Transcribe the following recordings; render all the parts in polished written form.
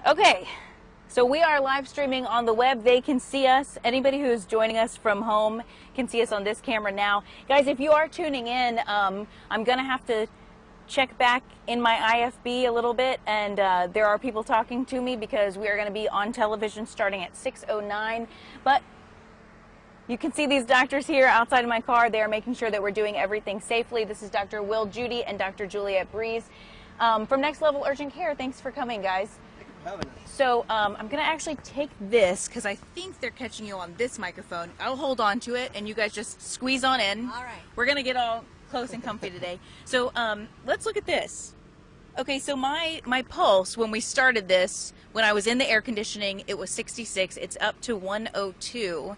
Okay, so we are live streaming on the web. They can see us. Anybody who's joining us from home can see us on this camera now. Guys, if you are tuning in, I'm going to have to check back in my IFB a little bit, and there are people talking to me because we are going to be on television starting at 6:09. But you can see these doctors here outside of my car. They are making sure that we're doing everything safely. This is Dr. Will Judy and Dr. Juliette Breeze from Next Level Urgent Care. Thanks for coming, guys. So I'm going to actually take this because I think they're catching you on this microphone. I'll hold on to it and you guys just squeeze on in. All right. We're going to get all close and comfy today. So let's look at this. Okay, so my pulse when we started this, when I was in the air conditioning, it was 66. It's up to 102.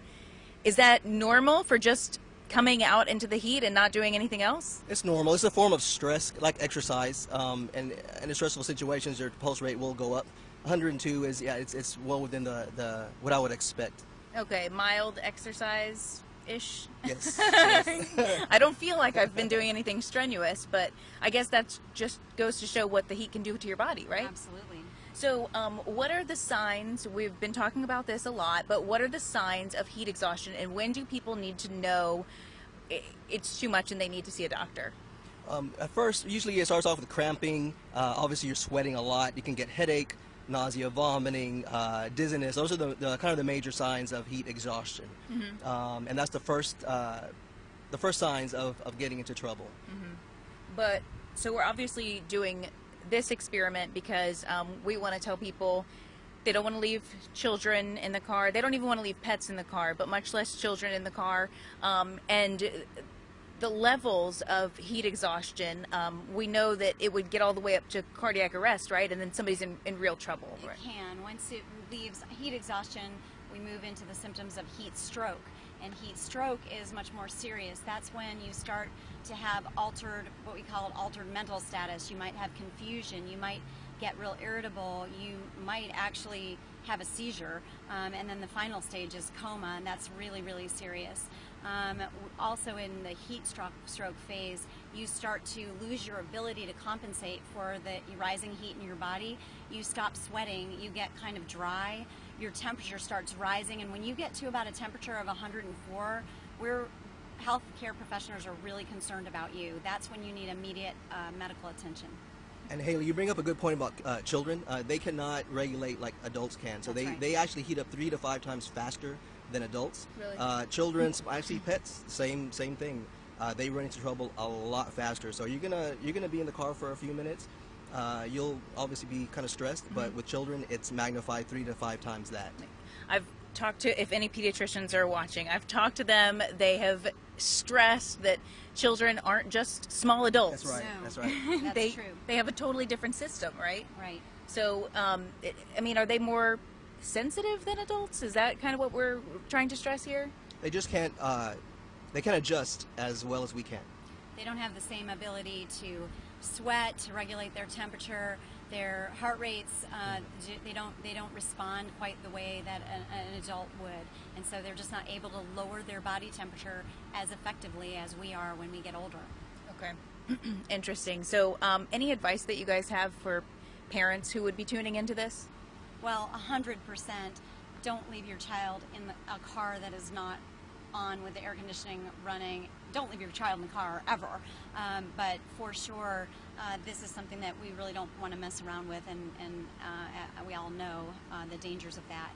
Is that normal for just coming out into the heat and not doing anything else? It's normal. It's a form of stress, like exercise. And in stressful situations, your pulse rate will go up. 102 is, yeah, it's well within the what I would expect. Okay, mild exercise-ish? Yes. I don't feel like I've been doing anything strenuous, but I guess that just goes to show what the heat can do to your body, right? Absolutely. So what are the signs, we've been talking about this a lot, but what are the signs of heat exhaustion, and when do people need to know it's too much and they need to see a doctor? At first, usually it starts off with cramping. Obviously, you're sweating a lot. You can get headache, nausea, vomiting, dizziness. Those are the kind of the major signs of heat exhaustion. Mm-hmm. And that's the first signs of getting into trouble. Mm-hmm. But so we're obviously doing this experiment because we want to tell people they don't want to leave children in the car. They don't even want to leave pets in the car, but much less children in the car. And the levels of heat exhaustion, we know that it would get all the way up to cardiac arrest, right? And then somebody's in real trouble. It can. Once it leaves heat exhaustion, we move into the symptoms of heat stroke. And heat stroke is much more serious. That's when you start to have altered, what we call altered mental status. You might have confusion. You might get real irritable. You might actually have a seizure. And then the final stage is coma, and that's really, really serious. Also in the heat stroke phase, you start to lose your ability to compensate for the rising heat in your body. You stop sweating, you get kind of dry, your temperature starts rising, and when you get to about a temperature of 104, healthcare professionals are really concerned about you. That's when you need immediate medical attention. And Haley, you bring up a good point about children. They cannot regulate like adults can. So they actually heat up 3 to 5 times faster than adults. Really? Children, actually pets, same thing. They run into trouble a lot faster. So you're gonna be in the car for a few minutes. You'll obviously be kind of stressed, but with children, it's magnified 3 to 5 times that. I've talked to, if any pediatricians are watching, I've talked to them. They have stressed that children aren't just small adults. That's right. No. That's right. That's true. They have a totally different system, right? Right. So, I mean, are they more sensitive than adults? Is that kind of what we're trying to stress here? They just can't. They can't adjust as well as we can. They don't have the same ability to sweat, to regulate their temperature, their heart rates. They don't respond quite the way that an adult would, and so they're just not able to lower their body temperature as effectively as we are when we get older. Okay. Interesting. So, any advice that you guys have for parents who would be tuning into this? Well, 100%. Don't leave your child in a car that is not on with the air conditioning running. Don't leave your child in the car ever. But for sure, this is something that we really don't want to mess around with, and we all know the dangers of that.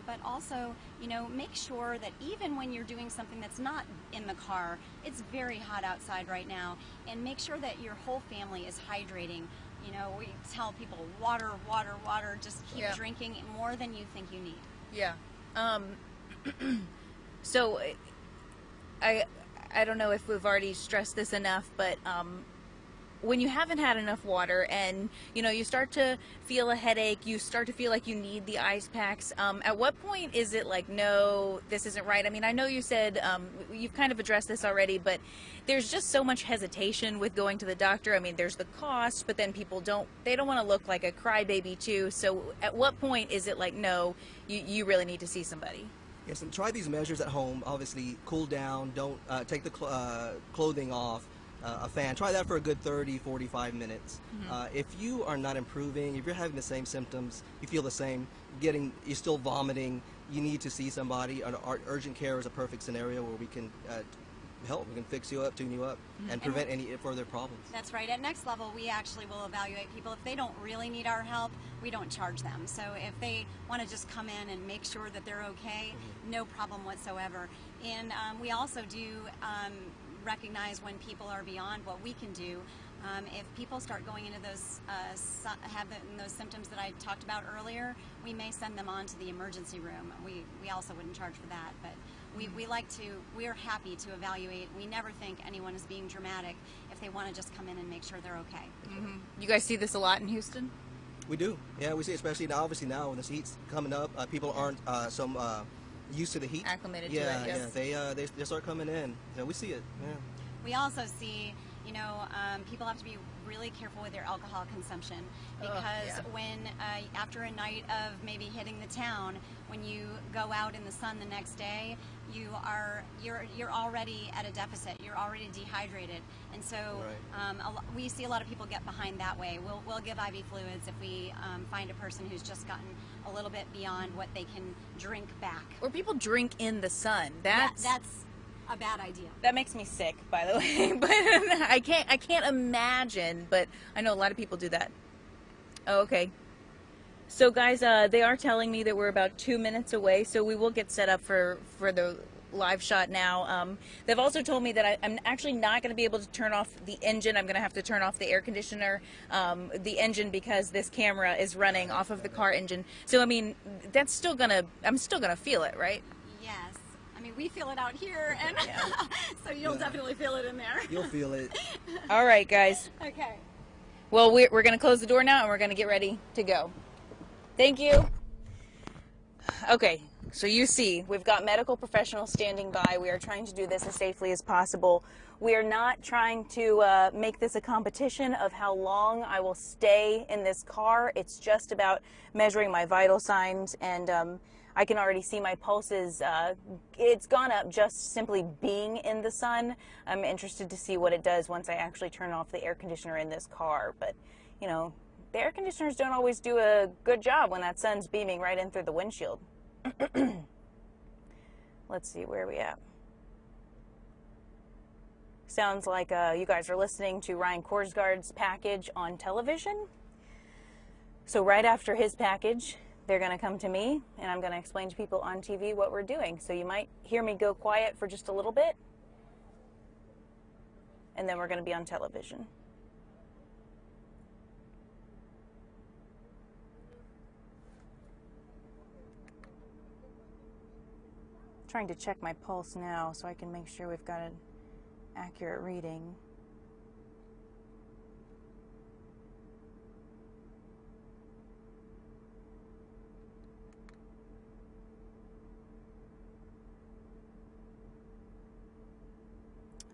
But also, you know, make sure that even when you're doing something that's not in the car, it's very hot outside right now, and make sure that your whole family is hydrating. You know, we tell people water, water, water. Just keep drinking more than you think you need. Yeah. So, I don't know if we've already stressed this enough, but when you haven't had enough water and, you know, you start to feel a headache, you start to feel like you need the ice packs, at what point is it like, no, this isn't right? I mean, I know you said, you've kind of addressed this already, but there's just so much hesitation with going to the doctor. I mean, there's the cost, but then people don't want to look like a crybaby too. So at what point is it like, no, you really need to see somebody? Yes, and try these measures at home. Obviously, cool down. Don't take the clothing off. a fan. Try that for a good 30, 45 minutes. If you are not improving, if you're having the same symptoms, you feel the same, you're still vomiting, you need to see somebody. Urgent care is a perfect scenario where we can help. We can fix you up, tune you up, and prevent any further problems. That's right. At Next Level, we actually will evaluate people. If they don't really need our help, we don't charge them. So if they want to just come in and make sure that they're okay, no problem whatsoever. And we also do recognize when people are beyond what we can do. If people start going into those those symptoms that I talked about earlier, we may send them on to the emergency room. We also wouldn't charge for that, but we are happy to evaluate. We never think anyone is being dramatic if they want to just come in and make sure they're okay. You guys see this a lot in Houston? We do. Yeah, we see it, especially now, obviously now when the heat's coming up, people aren't used to the heat. Acclimated to it, yes. Yeah, they start coming in. Yeah, we see it. Yeah. We also see, people have to be really careful with their alcohol consumption because when after a night of maybe hitting the town, when you go out in the sun the next day, you're already at a deficit. You're already dehydrated, and so we see a lot of people get behind that way. We'll give IV fluids if we find a person who's just gotten a little bit beyond what they can drink back. Or people drink in the sun. That's a bad idea. That makes me sick, by the way. But I can't imagine. But I know a lot of people do that. Oh, okay. So guys, they are telling me that we're about 2 minutes away, so we will get set up for the live shot now. They've also told me that I'm actually not going to be able to turn off the engine. I'm going to have to turn off the air conditioner, the engine, because this camera is running off of the car engine. So I mean, I'm still gonna feel it, right? Yes. I mean, we feel it out here, and so you'll definitely feel it in there. You'll feel it. All right, guys. Okay. Well, we're going to close the door now, and we're going to get ready to go. Thank you. Okay, so you see, we've got medical professionals standing by. We are trying to do this as safely as possible. We are not trying to make this a competition of how long I will stay in this car. It's just about measuring my vital signs, and I can already see my pulses. It's gone up just simply being in the sun. I'm interested to see what it does once I actually turn off the air conditioner in this car. But, you know, the air conditioners don't always do a good job when that sun's beaming right in through the windshield. Let's see, where are we at? Sounds like you guys are listening to Ryan Korsgaard's package on television. So right after his package, they're going to come to me, and I'm going to explain to people on TV what we're doing. So you might hear me go quiet for just a little bit, and then we're going to be on television. Trying to check my pulse now so I can make sure we've got an accurate reading.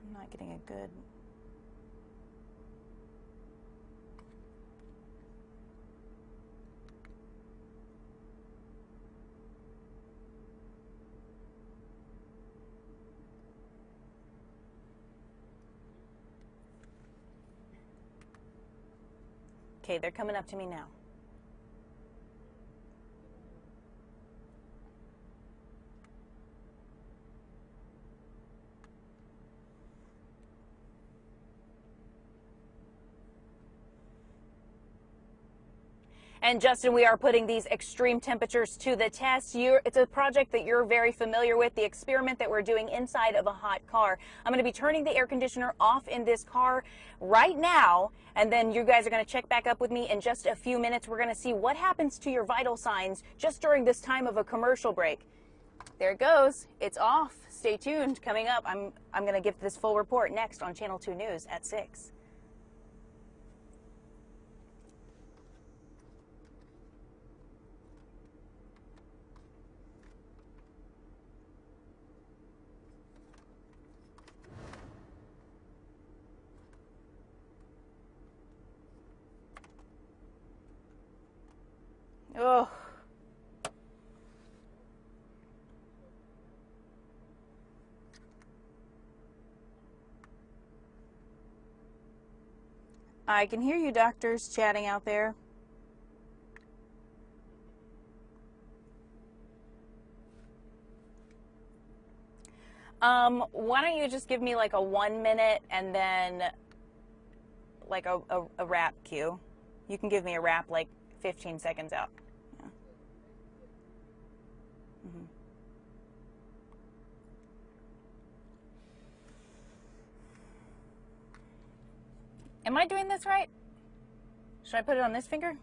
I'm not getting a good... Okay, they're coming up to me now. And Justin, we are putting these extreme temperatures to the test. It's a project that you're very familiar with, the experiment that we're doing inside of a hot car. I'm going to be turning the air conditioner off in this car right now, and then you guys are going to check back up with me in just a few minutes. We're going to see what happens to your vital signs just during this time of a commercial break. There it goes. It's off. Stay tuned. Coming up, I'm going to give this full report next on Channel 2 News at 6. Oh. I can hear you doctors chatting out there. Why don't you just give me like a 1 minute and then like a wrap cue. You can give me a wrap like 15 seconds out. Yeah. Mm-hmm. Am I doing this right? Should I put it on this finger?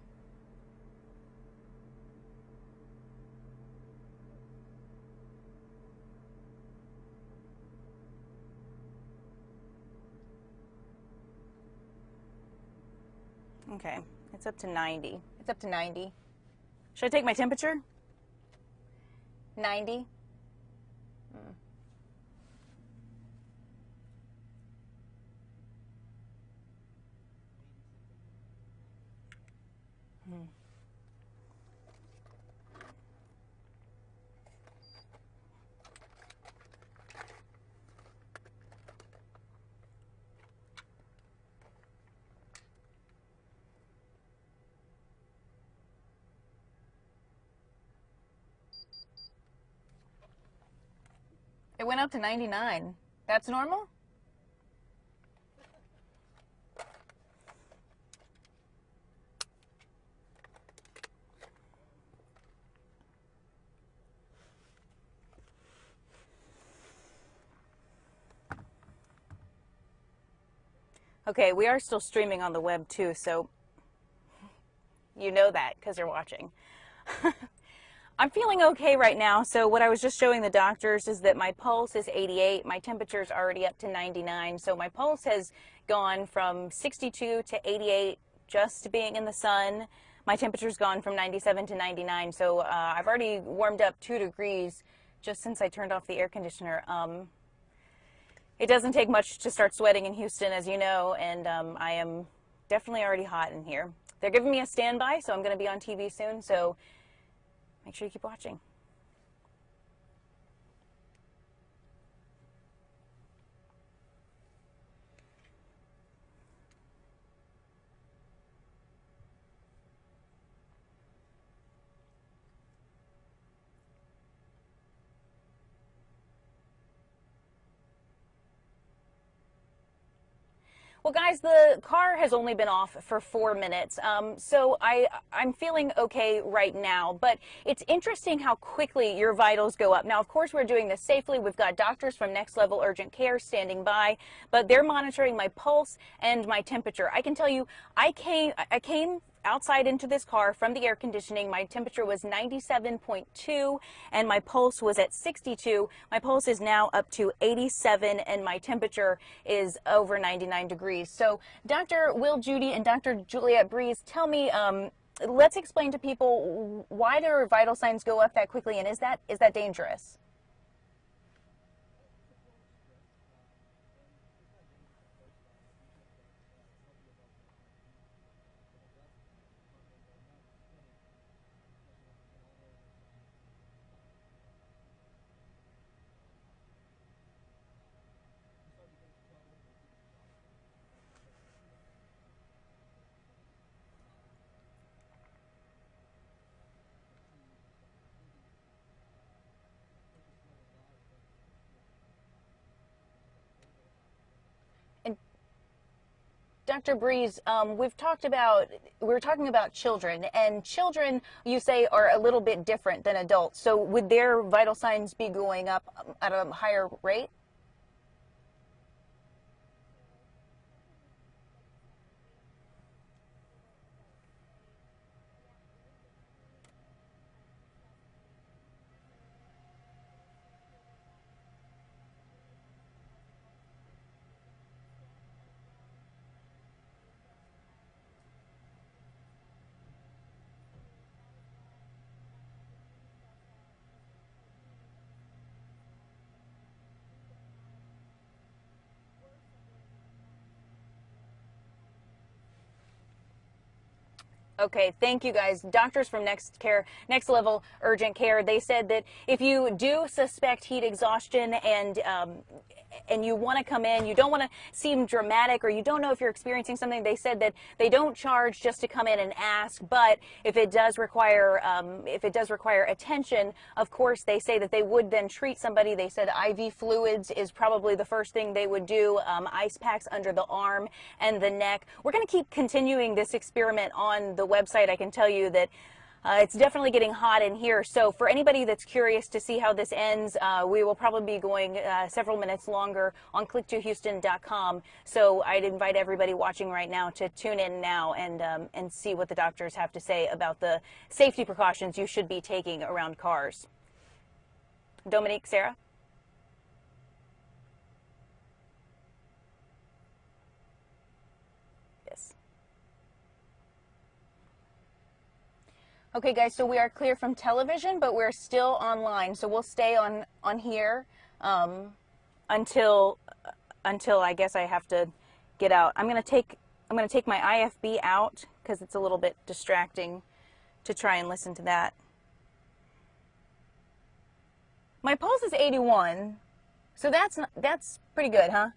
Okay, it's up to 90. It's up to 90. Should I take my temperature? 90. It went up to 99. That's normal? Okay, we are still streaming on the web too, so you know that because you're watching. I'm feeling okay right now. So what I was just showing the doctors is that my pulse is 88. My temperature is already up to 99. So my pulse has gone from 62 to 88 just being in the sun. My temperature's gone from 97 to 99. So I've already warmed up 2 degrees just since I turned off the air conditioner. It doesn't take much to start sweating in Houston, as you know, and I am definitely already hot in here. They're giving me a standby, so I'm going to be on TV soon. So make sure you keep watching. Well, guys, the car has only been off for 4 minutes, so I'm feeling okay right now, but it's interesting how quickly your vitals go up. Now, of course, we're doing this safely. We've got doctors from Next Level Urgent Care standing by, but they're monitoring my pulse and my temperature. I can tell you, I came outside into this car from the air conditioning. My temperature was 97.2 and my pulse was at 62. My pulse is now up to 87 and my temperature is over 99 degrees. So Dr. Will Judy and Dr. Juliette Breeze, tell me, let's explain to people why their vital signs go up that quickly, and is that dangerous? Dr. Breeze, we're talking about children, and children, you say, are a little bit different than adults. So would their vital signs be going up at a higher rate? Okay, thank you guys. Doctors from Next Level Urgent Care, they said that if you do suspect heat exhaustion and you want to come in, you don't want to seem dramatic, or you don't know if you're experiencing something, they said that they don't charge just to come in and ask, but if it does require attention, of course, they say that they would then treat somebody. They said IV fluids is probably the first thing they would do, ice packs under the arm and the neck. We're going to keep continuing this experiment on the website. I can tell you that it's definitely getting hot in here. So for anybody that's curious to see how this ends, we will probably be going several minutes longer on click2houston.com. So I'd invite everybody watching right now to tune in now and see what the doctors have to say about the safety precautions you should be taking around cars. Dominique, Sarah? Yes. Okay, guys, so we are clear from television, but we're still online. So we'll stay on here until I guess I have to get out. I'm gonna take my IFB out because it's a little bit distracting to try and listen to that. My pulse is 81, so that's pretty good, huh?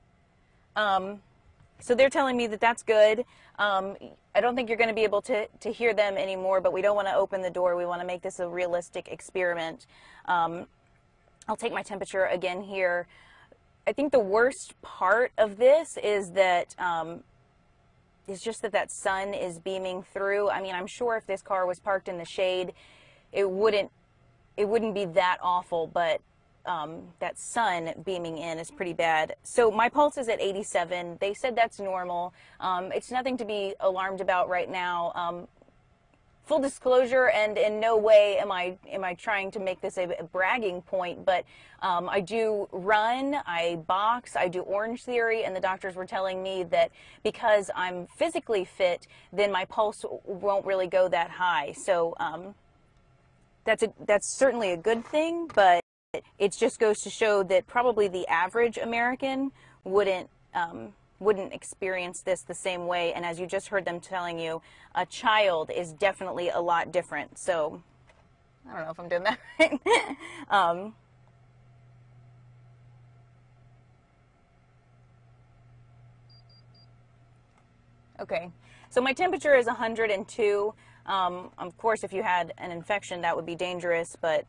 So they're telling me that that's good. I don't think you're going to be able to hear them anymore, but we don't want to open the door. We want to make this a realistic experiment. I'll take my temperature again here. I think the worst part of this is that it's just that sun is beaming through. I mean, I'm sure if this car was parked in the shade, it wouldn't be that awful, but that sun beaming in is pretty bad. So my pulse is at 87. They said that's normal. It's nothing to be alarmed about right now. Full disclosure, and in no way am I trying to make this a bragging point, but I do run, I box, I do Orange Theory, and the doctors were telling me that because I'm physically fit, then my pulse won't really go that high. So that's certainly a good thing, but it just goes to show that probably the average American wouldn't experience this the same way. And as you just heard them telling you, a child is definitely a lot different. So I don't know if I'm doing that right. Okay, so my temperature is 102. Of course, if you had an infection, that would be dangerous, but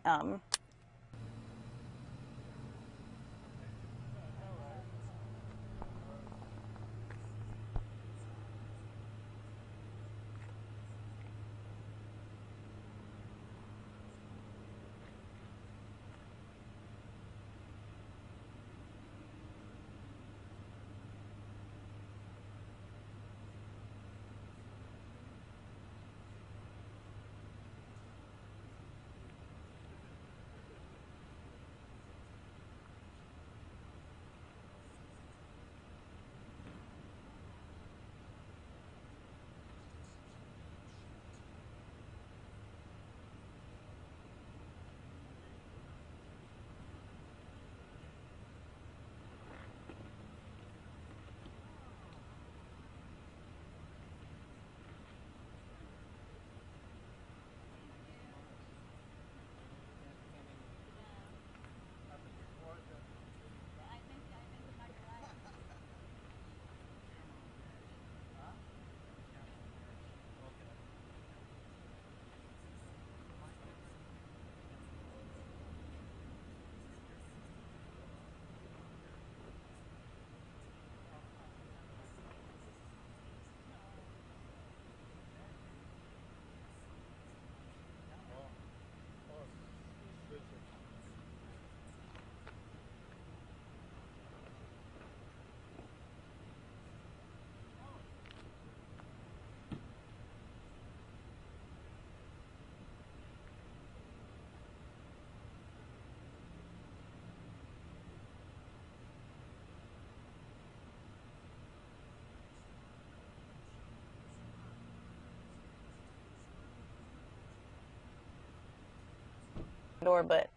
door, but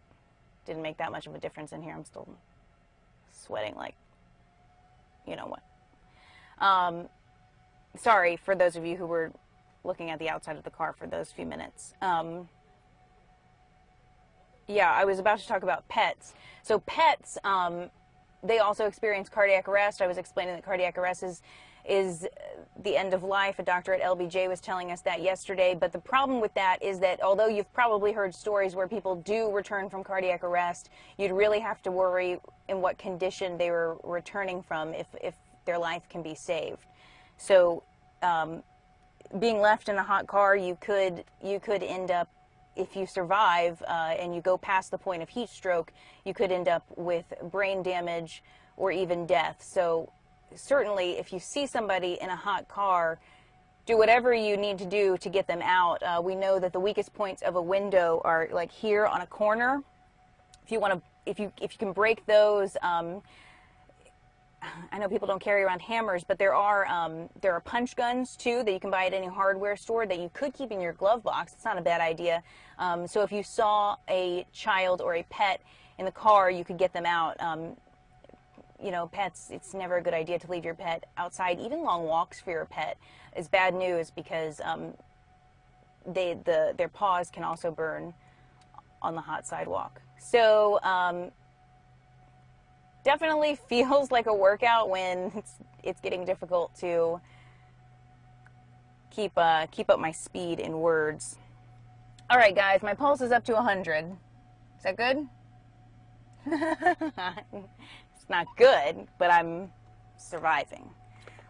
didn't make that much of a difference in here. I'm still sweating like, you know what. Sorry for those of you who were looking at the outside of the car for those few minutes. Yeah, I was about to talk about pets. So pets, they also experience cardiac arrest. I was explaining that cardiac arrest is the end of life. A doctor at LBJ was telling us that yesterday. But the problem with that is that although you've probably heard stories where people do return from cardiac arrest, you'd really have to worry in what condition they were returning from if their life can be saved. So being left in a hot car, you could end up, if you survive and you go past the point of heat stroke, you could end up with brain damage or even death. So certainly if you see somebody in a hot car, do whatever you need to do to get them out. We know that the weakest points of a window are like here on a corner. If you can break those, I know people don't carry around hammers, but there are punch guns too that you can buy at any hardware store that you could keep in your glove box. It's not a bad idea. So if you saw a child or a pet in the car, you could get them out. You know, pets, it's never a good idea to leave your pet outside. Even long walks for your pet is bad news because their paws can also burn on the hot sidewalk. So definitely feels like a workout when it's getting difficult to keep up my speed in words. All right, guys, my pulse is up to 100. Is that good? It's not good, but I'm surviving.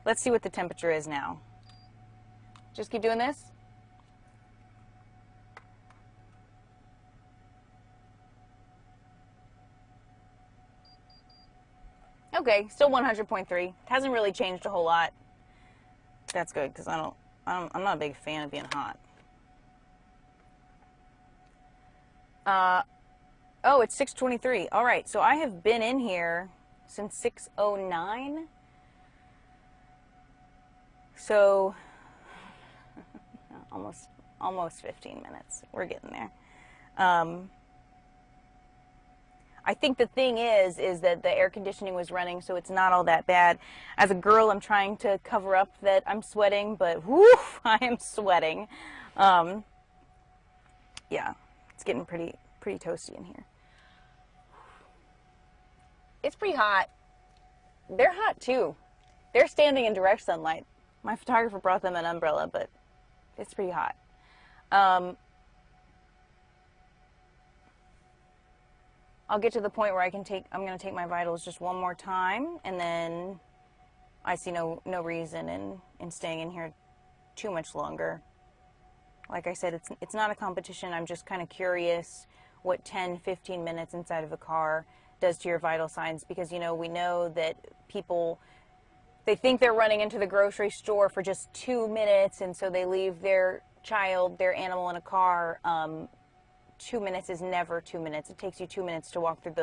Let's see what the temperature is now. Just keep doing this. Okay, still 100.3. It hasn't really changed a whole lot. That's good because I'm not a big fan of being hot. Oh, it's 6:23. All right, so I have been in here since 6:09. So almost 15 minutes. We're getting there. I think the thing is that the air conditioning was running, so it's not all that bad. As a girl, I'm trying to cover up that I'm sweating, but woof, I am sweating. Yeah, it's getting pretty toasty in here. It's pretty hot. They're hot too. They're standing in direct sunlight. My photographer brought them an umbrella, but it's pretty hot. I'll get to the point where I'm going to take my vitals just one more time, and then I see no reason in staying in here too much longer. Like I said, it's not a competition. I'm just kind of curious what 10-15 minutes inside of a car does to your vital signs, because, you know, we know that people, they think they're running into the grocery store for just 2 minutes, and so they leave their child, their animal in a car. 2 minutes is never 2 minutes. It takes you 2 minutes to walk through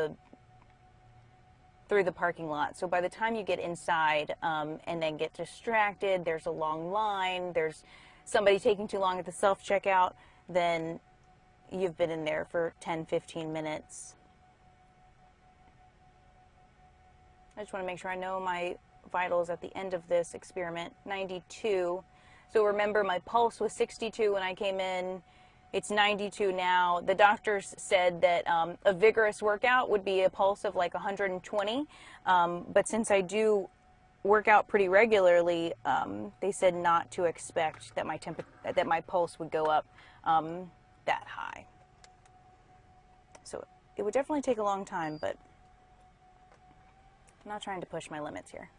the parking lot. So by the time you get inside and then get distracted, there's a long line, there's somebody taking too long at the self-checkout, then you've been in there for 10-15 minutes. I just want to make sure I know my vitals at the end of this experiment. 92. So remember, my pulse was 62 when I came in. It's 92 now. The doctors said that a vigorous workout would be a pulse of like 120. But since I do work out pretty regularly, they said not to expect that my pulse would go up that high. So it would definitely take a long time, but I'm not trying to push my limits here.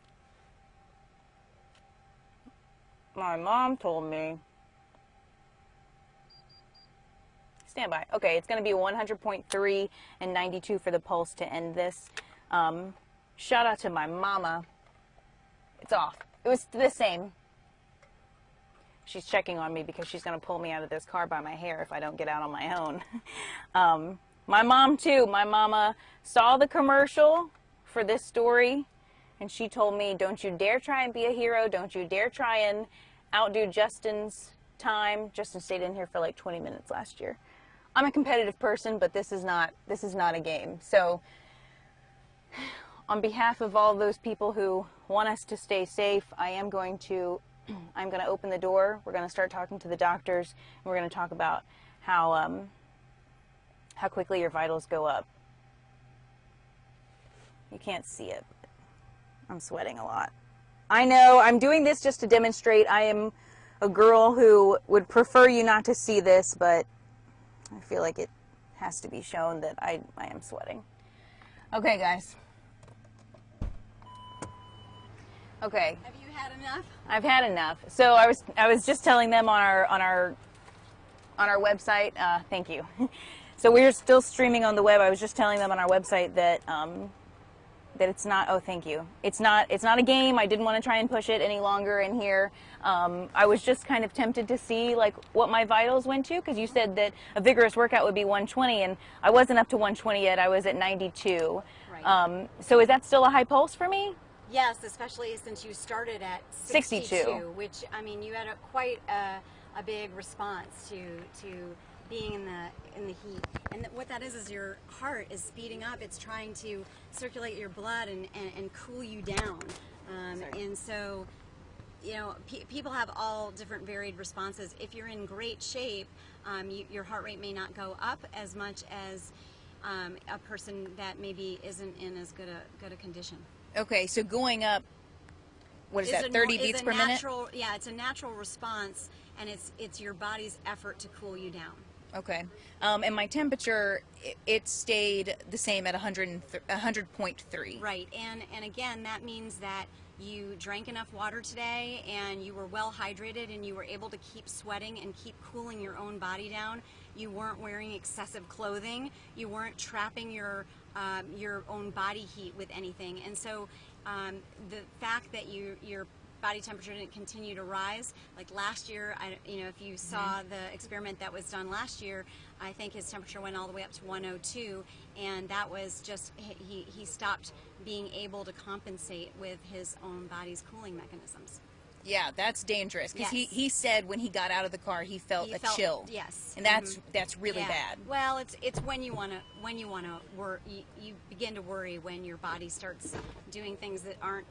My mom told me. Stand by. Okay, it's going to be 100.3 and 92 for the pulse to end this. Shout out to my mama. It's off. It was the same. She's checking on me because she's going to pull me out of this car by my hair if I don't get out on my own. My mom, too. My mama saw the commercial for this story, and she told me, don't you dare try and be a hero. Don't you dare try and outdo Justin's time. Justin stayed in here for like 20 minutes last year. I'm a competitive person, but this is not a game. So on behalf of all those people who want us to stay safe, I am going to I'm going to open the door. We're going to start talking to the doctors, and we're going to talk about how quickly your vitals go up. You can't see it, but I'm sweating a lot. I know, I'm doing this just to demonstrate. I am a girl who would prefer you not to see this, but I feel like it has to be shown that I am sweating. Okay, guys. Okay. Have you had enough? I've had enough. So I was just telling them on our website. Thank you. So we're still streaming on the web. I was just telling them on our website that that it's not. Oh, thank you. It's not a game. I didn't want to try and push it any longer in here. I was just kind of tempted to see like what my vitals went to, because you said that a vigorous workout would be 120, and I wasn't up to 120 yet. I was at 92. Right. So is that still a high pulse for me? Yes, especially since you started at 62, which, I mean, you had quite a big response to being in the heat. And what that is your heart is speeding up. It's trying to circulate your blood and cool you down. And so, you know, people have all different varied responses. If you're in great shape, your heart rate may not go up as much as a person that maybe isn't in as good a condition. Okay, so going up, what is that, 30 beats per minute? Yeah, it's a natural response, and it's your body's effort to cool you down. Okay. And my temperature, it stayed the same at 100.3. Right, and again, that means that you drank enough water today, and you were well hydrated, and you were able to keep sweating and keep cooling your own body down. You weren't wearing excessive clothing. You weren't trapping your own body heat with anything. And so the fact that your body temperature didn't continue to rise, like last year, if you saw the experiment that was done last year, I think his temperature went all the way up to 102, and that was just, he stopped being able to compensate with his own body's cooling mechanisms. Yeah, that's dangerous, because yes. he said when he got out of the car he felt a chill. Yes, and that's really bad. Well, it's when you want to worry, you begin to worry when your body starts doing things that aren't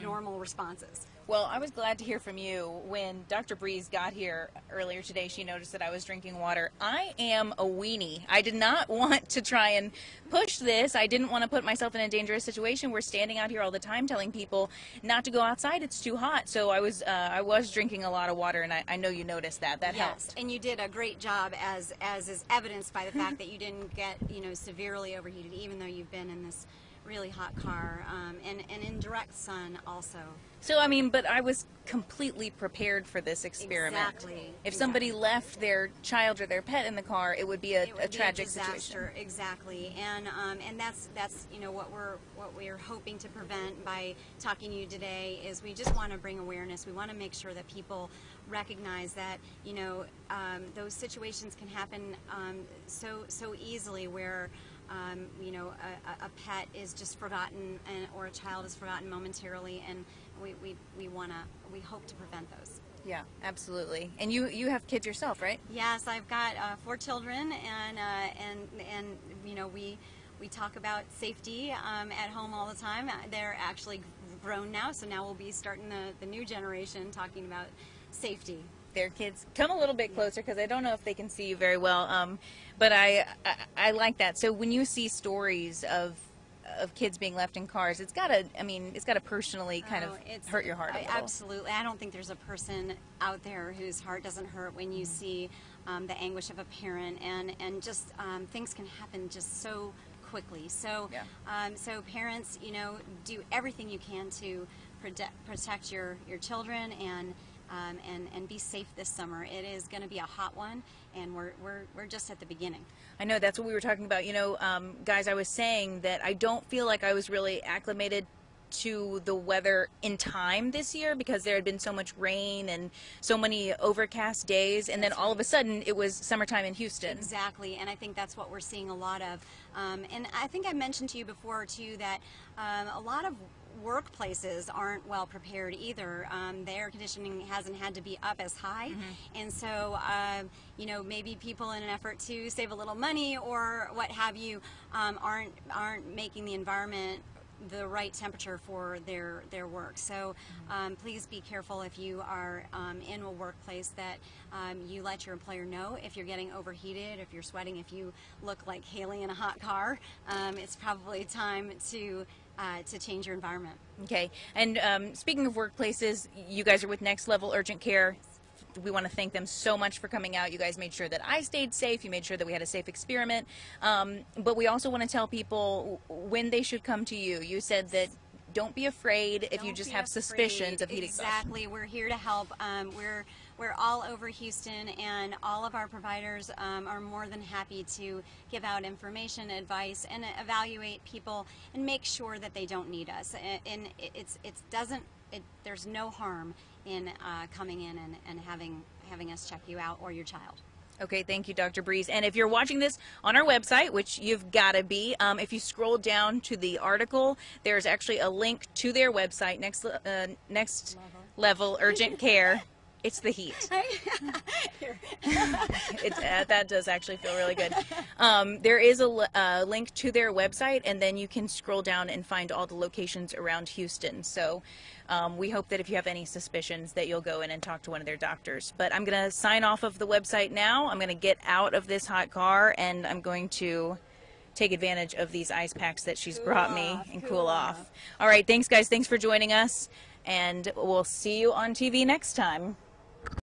normal responses. Well, I was glad to hear from you. When Dr. Breeze got here earlier today, she noticed that I was drinking water. I am a weenie. I did not want to try and push this. I didn't want to put myself in a dangerous situation. We're standing out here all the time telling people not to go outside. It's too hot. So I was drinking a lot of water, and I know you noticed that. That helped. Yes, and you did a great job, as is evidenced by the fact that you didn't get severely overheated, even though you've been in this really hot car, and in direct sun also. So, I mean, but I was completely prepared for this experiment. Exactly. If somebody left their child or their pet in the car, it would be a tragic disaster. situation. Exactly. And that's what we're hoping to prevent by talking to you today. Is we just want to bring awareness. We want to make sure that people recognize that those situations can happen so easily, where a pet is just forgotten, or a child is forgotten momentarily, and we hope to prevent those. Yeah, absolutely. And you have kids yourself, right? Yes, I've got 4 children, and we talk about safety at home all the time. They're actually grown now, so now we'll be starting the new generation talking about safety. Their kids. Come a little bit closer, because I don't know if they can see you very well. But I like that. So when you see stories of kids being left in cars, it's gotta personally kind of hurt your heart a little. Absolutely. I don't think there's a person out there whose heart doesn't hurt when you see the anguish of a parent, and just things can happen just so quickly. So so parents, do everything you can to protect your children and be safe this summer. It is going to be a hot one, and we're just at the beginning. I know, that's what we were talking about. Guys, I was saying that I don't feel like I was really acclimated to the weather in time this year, because there had been so much rain and so many overcast days, and then all of a sudden it was summertime in Houston. Exactly, and I think that's what we're seeing a lot of. And I think I mentioned to you before too that a lot of workplaces aren't well prepared either. The air conditioning hasn't had to be up as high, and so maybe people, in an effort to save a little money or what have you, aren't making the environment the right temperature for their work. So please be careful if you are in a workplace that you let your employer know if you're getting overheated, if you're sweating, if you look like Haley in a hot car. It's probably time to change your environment. Okay, and speaking of workplaces, you guys are with Next Level Urgent Care. We want to thank them so much for coming out. You guys made sure that I stayed safe. You made sure that we had a safe experiment. But we also want to tell people when they should come to you. You said that don't be afraid if you just have suspicions of heat exhaustion. Exactly. We're here to help. We're all over Houston, and all of our providers are more than happy to give out information, advice, and evaluate people and make sure that they don't need us. And there's no harm in coming in and having us check you out or your child. Okay, thank you, Dr. Breeze. And if you're watching this on our website, which you've got to be, if you scroll down to the article, there's actually a link to their website, Next Level Urgent Care. It's the heat. That does actually feel really good. There is a link to their website, and then you can scroll down and find all the locations around Houston. So we hope that if you have any suspicions that you'll go in and talk to one of their doctors. But I'm going to sign off of the website now. I'm going to get out of this hot car, and I'm going to take advantage of these ice packs that she's brought me and cool off. All right, thanks, guys. Thanks for joining us, and we'll see you on TV next time.